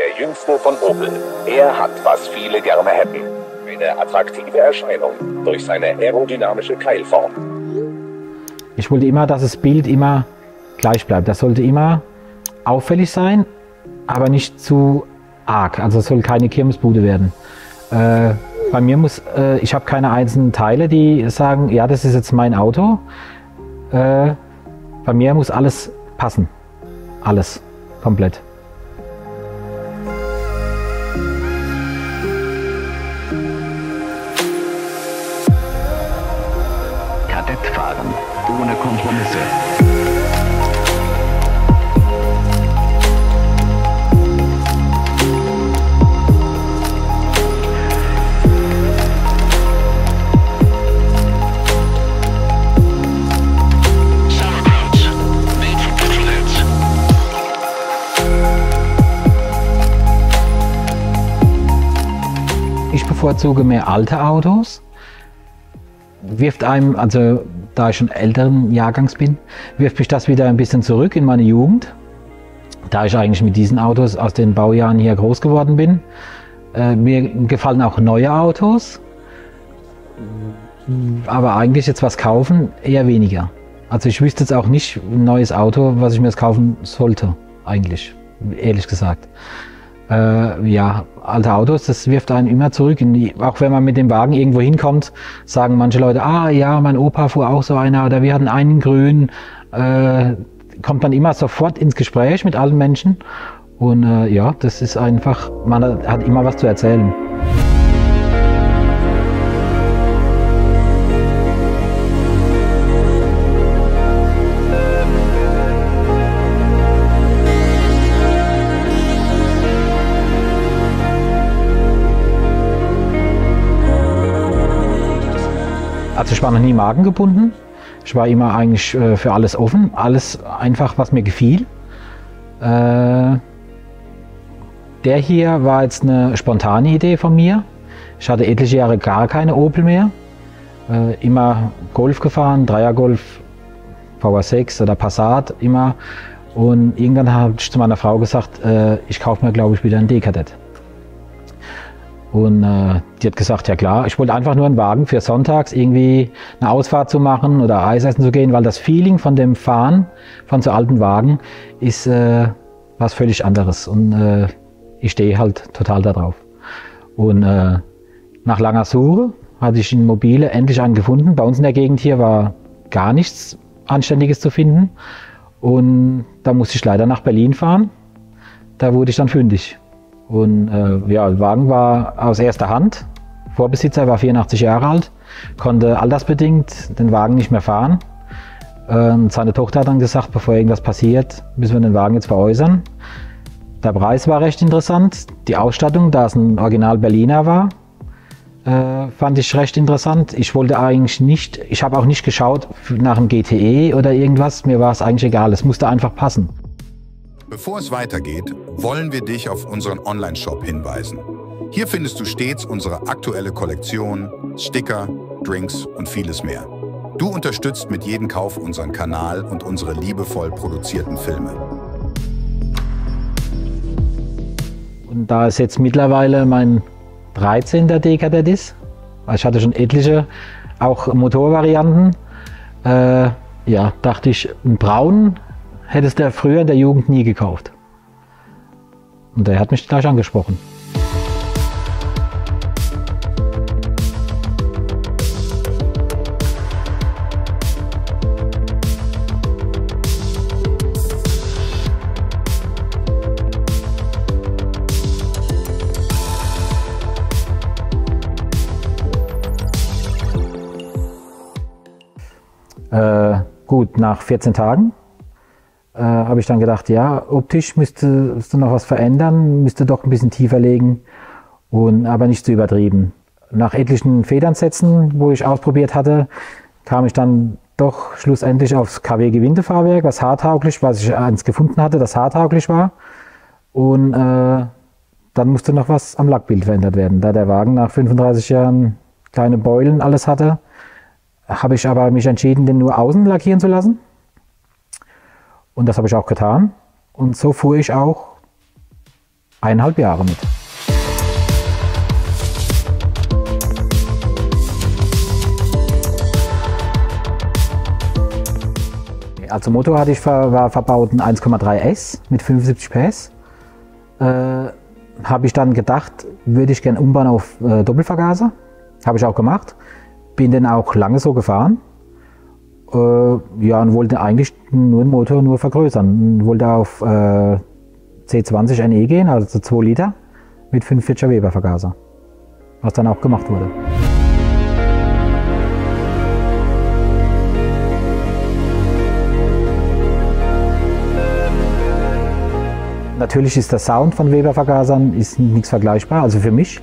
der jüngste von Opel. Er hat, was viele gerne hätten. Eine attraktive Erscheinung durch seine aerodynamische Keilform. Ich wollte immer, dass das Bild immer gleich bleibt. Das sollte immer auffällig sein, aber nicht zu arg. Also es soll keine Kirmesbude werden. Bei mir muss, ich habe keine einzelnen Teile, die sagen, ja, das ist jetzt mein Auto. Bei mir muss alles passen. Alles. Komplett. Kadett fahren, ohne Kompromisse. Ich bevorzuge mehr alte Autos. Wirft einem, also da ich schon älteren Jahrgangs bin, wirft mich das wieder ein bisschen zurück in meine Jugend. Da ich eigentlich mit diesen Autos aus den Baujahren hier groß geworden bin. Mir gefallen auch neue Autos, aber eigentlich jetzt was kaufen eher weniger. Also ich wüsste jetzt auch nicht ein neues Auto, was ich mir jetzt kaufen sollte, eigentlich, ehrlich gesagt. Ja, alte Autos, das wirft einen immer zurück. Auch wenn man mit dem Wagen irgendwo hinkommt, sagen manche Leute, ah ja, mein Opa fuhr auch so einer oder wir hatten einen grün. Kommt man immer sofort ins Gespräch mit allen Menschen. Und ja, das ist einfach, man hat immer was zu erzählen. Also ich war noch nie markengebunden. Ich war immer eigentlich für alles offen. Alles einfach, was mir gefiel. Der hier war jetzt eine spontane Idee von mir. Ich hatte etliche Jahre gar keine Opel mehr. Immer Golf gefahren, Dreiergolf, VR6 oder Passat immer. Und irgendwann habe ich zu meiner Frau gesagt, ich kaufe mir, glaube ich, wieder einen D-Kadett. Und die hat gesagt, ja klar, ich wollte einfach nur einen Wagen für sonntags irgendwie eine Ausfahrt zu machen oder Eis essen zu gehen, weil das Feeling von dem Fahren von so alten Wagen ist was völlig anderes. Und ich stehe halt total darauf. Und nach langer Suche hatte ich in Mobile endlich einen gefunden. Bei uns in der Gegend hier war gar nichts Anständiges zu finden. Und da musste ich leider nach Berlin fahren. Da wurde ich dann fündig. Und ja, der Wagen war aus erster Hand. Vorbesitzer war 84 Jahre alt, konnte altersbedingt den Wagen nicht mehr fahren. Seine Tochter hat dann gesagt, bevor irgendwas passiert, müssen wir den Wagen jetzt veräußern. Der Preis war recht interessant. Die Ausstattung, da es ein Original Berliner war, fand ich recht interessant. Ich wollte eigentlich nicht, ich habe auch nicht geschaut nach einem GTE oder irgendwas. Mir war es eigentlich egal, es musste einfach passen. Bevor es weitergeht, wollen wir dich auf unseren Online-Shop hinweisen. Hier findest du stets unsere aktuelle Kollektion, Sticker, Drinks und vieles mehr. Du unterstützt mit jedem Kauf unseren Kanal und unsere liebevoll produzierten Filme. Und da es jetzt mittlerweile mein 13. D-Kadett ist, weil ich hatte schon etliche, auch Motorvarianten, ja, dachte ich, einen braunen hättest du früher in der Jugend nie gekauft. Und der hat mich gleich angesprochen. Gut, nach 14 Tagen habe ich dann gedacht, ja, optisch müsstest du noch was verändern, müsste doch ein bisschen tiefer legen, aber nicht zu übertrieben. Nach etlichen Federnsätzen, wo ich ausprobiert hatte, kam ich dann doch schlussendlich aufs KW-Gewindefahrwerk, was ich eins gefunden hatte, das haartauglich war. Und dann musste noch was am Lackbild verändert werden. Da der Wagen nach 35 Jahren kleine Beulen alles hatte, habe ich aber mich entschieden, den nur außen lackieren zu lassen. Und das habe ich auch getan. Und so fuhr ich auch 1,5 Jahre mit. Also Motor hatte ich war verbaut ein 1,3 S mit 75 PS. Habe ich dann gedacht, würde ich gerne umbauen auf Doppelvergaser. Habe ich auch gemacht. Bin dann auch lange so gefahren. Ja, und wollte eigentlich nur den Motor vergrößern. Wollte auf C20 NE gehen, also 2 Liter mit 45er Weber Vergaser. Was dann auch gemacht wurde. Natürlich ist der Sound von Weber-Vergasern nichts vergleichbar, also für mich.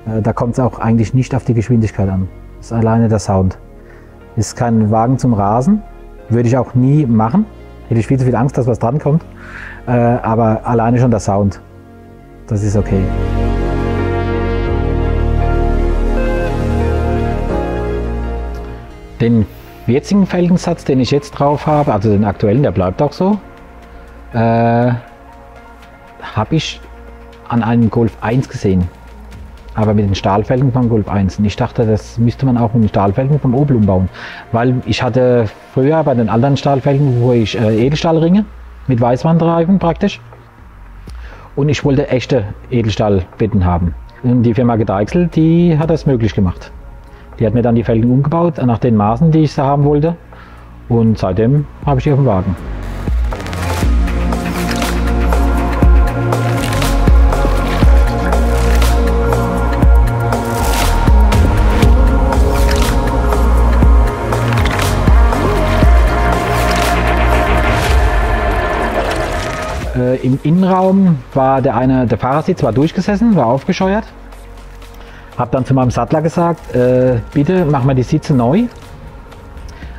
Da kommt es auch eigentlich nicht auf die Geschwindigkeit an. Das ist alleine der Sound. Ist kein Wagen zum Rasen, würde ich auch nie machen. Hätte ich viel zu viel Angst, dass was dran kommt. Aber alleine schon der Sound, das ist okay. Den jetzigen Felgensatz, den ich jetzt drauf habe, also den aktuellen, der bleibt auch so. Habe ich an einem Golf 1 gesehen, aber mit den Stahlfelgen vom Golf 1. Und ich dachte, das müsste man auch mit den Stahlfelgen vom Opel umbauen, weil ich hatte früher bei den anderen Stahlfelgen, wo ich Edelstahlringe mit Weißwandreifen praktisch, und ich wollte echte Edelstahlbetten haben. Und die Firma Gedeichsel, die hat das möglich gemacht. Die hat mir dann die Felgen umgebaut nach den Maßen, die ich sie haben wollte, und seitdem habe ich die auf dem Wagen. Im Innenraum war der Fahrersitz war durchgesessen, war aufgescheuert. Habe dann zu meinem Sattler gesagt, bitte mach mal die Sitze neu.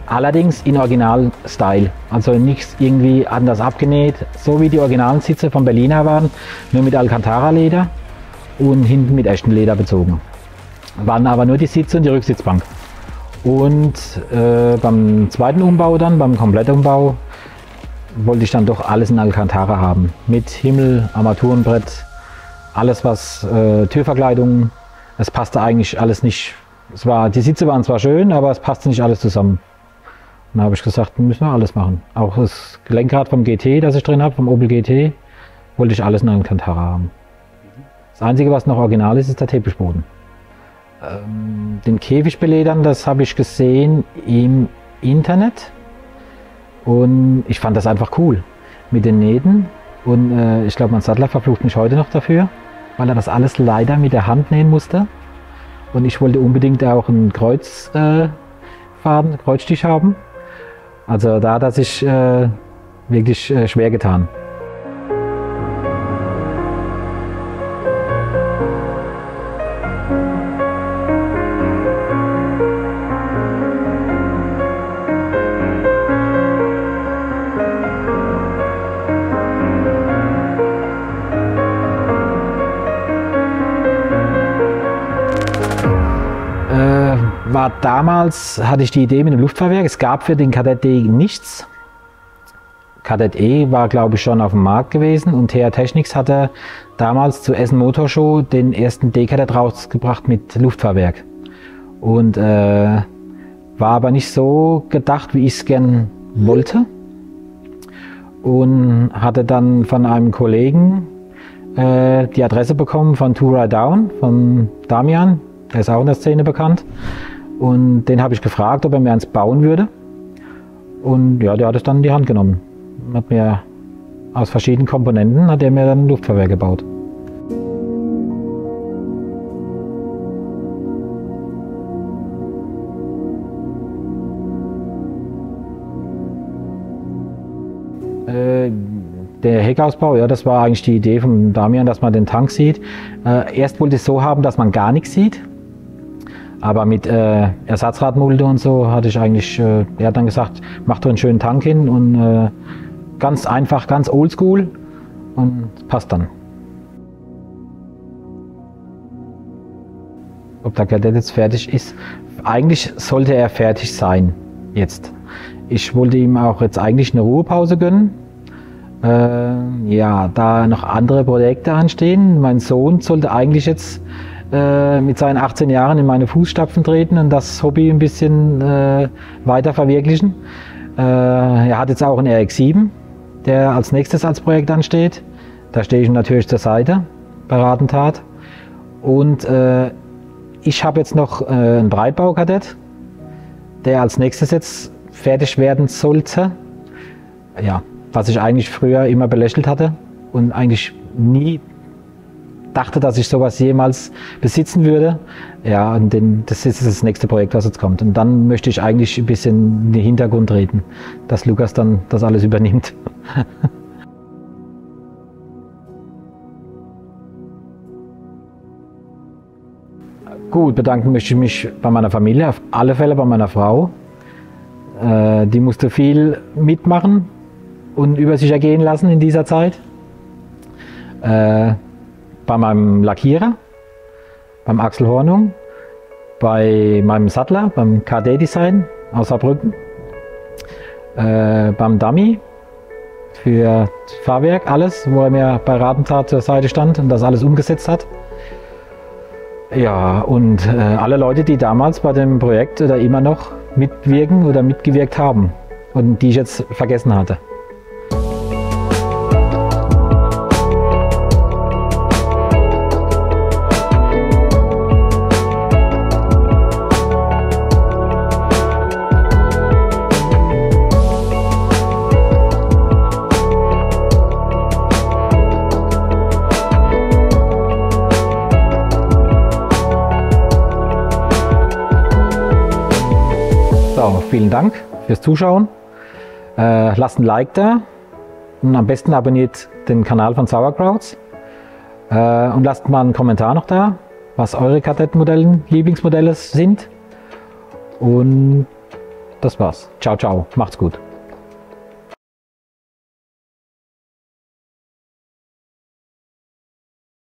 Allerdings in Original-Style, also nichts irgendwie anders abgenäht, so wie die originalen Sitze von Berliner waren, nur mit Alcantara-Leder und hinten mit echtem Leder bezogen. Waren aber nur die Sitze und die Rücksitzbank. Und beim zweiten Umbau dann, beim Komplettumbau, wollte ich dann doch alles in Alcantara haben. Mit Himmel, Armaturenbrett, alles was Türverkleidung. Es passte eigentlich alles nicht. Die Sitze waren zwar schön, aber es passte nicht alles zusammen. Dann habe ich gesagt, müssen wir alles machen. Auch das Gelenkrad vom GT, das ich drin habe, vom Opel GT, wollte ich alles in Alcantara haben. Das Einzige, was noch original ist, ist der Teppichboden. Den Käfig beledern, das habe ich gesehen im Internet. Und ich fand das einfach cool mit den Nähten. Und ich glaube, mein Sattler verflucht mich heute noch dafür, weil er das alles leider mit der Hand nähen musste. Und ich wollte unbedingt auch einen Kreuzstich haben. Also da hat er sich wirklich schwer getan. Damals hatte ich die Idee mit dem Luftfahrwerk. Es gab für den Kadett D nichts. Kadett E war, glaube ich, schon auf dem Markt gewesen, und TR Technics hatte damals zur Essen Motor Show den ersten D-Kadett rausgebracht mit Luftfahrwerk. Und war aber nicht so gedacht, wie ich es gern wollte. Und hatte dann von einem Kollegen die Adresse bekommen von Two Ride Down, von Damian, der ist auch in der Szene bekannt. Und den habe ich gefragt, ob er mir eins bauen würde. Und ja, der hat es dann in die Hand genommen. Hat mir aus verschiedenen Komponenten hat er mir dann ein Luftfahrwerk gebaut. Der Heckausbau, ja, das war eigentlich die Idee von Damian, dass man den Tank sieht. Erst wollte ich es so haben, dass man gar nichts sieht. Aber mit Ersatzradmulde und so hatte ich eigentlich, er hat dann gesagt, mach doch einen schönen Tank hin und ganz einfach, ganz oldschool, und passt dann. Ob der Kadett jetzt fertig ist, eigentlich sollte er fertig sein jetzt. Ich wollte ihm auch jetzt eigentlich eine Ruhepause gönnen. Ja, da noch andere Projekte anstehen. Mein Sohn sollte eigentlich jetzt mit seinen 18 Jahren in meine Fußstapfen treten und das Hobby ein bisschen weiter verwirklichen. Er hat jetzt auch einen RX-7, der als nächstes als Projekt ansteht. Da stehe ich ihm natürlich zur Seite bei Rat und Tat. Und ich habe jetzt noch einen Breitbau-Kadett, der als nächstes jetzt fertig werden sollte. Ja, was ich eigentlich früher immer belächelt hatte und eigentlich nie dachte, dass ich sowas jemals besitzen würde. Ja, und das ist das nächste Projekt, was jetzt kommt. Und dann möchte ich eigentlich ein bisschen in den Hintergrund treten, dass Lukas dann das alles übernimmt. Gut, bedanken möchte ich mich bei meiner Familie, auf alle Fälle bei meiner Frau. Die musste viel mitmachen und über sich ergehen lassen in dieser Zeit. Bei meinem Lackierer, beim Axel Hornung, bei meinem Sattler, beim KD Design aus Saarbrücken, beim Dummy für das Fahrwerk, alles, wo er mir bei Rat und Tat zur Seite stand und das alles umgesetzt hat. Ja, und alle Leute, die damals bei dem Projekt oder immer noch mitwirken oder mitgewirkt haben und die ich jetzt vergessen hatte. So, vielen Dank fürs Zuschauen. Lasst ein Like da und am besten abonniert den Kanal von Sauerkrauts. Und lasst mal einen Kommentar noch da, was eure Kadett-Modelle, Lieblingsmodelle sind. Und das war's. Ciao, ciao. Macht's gut.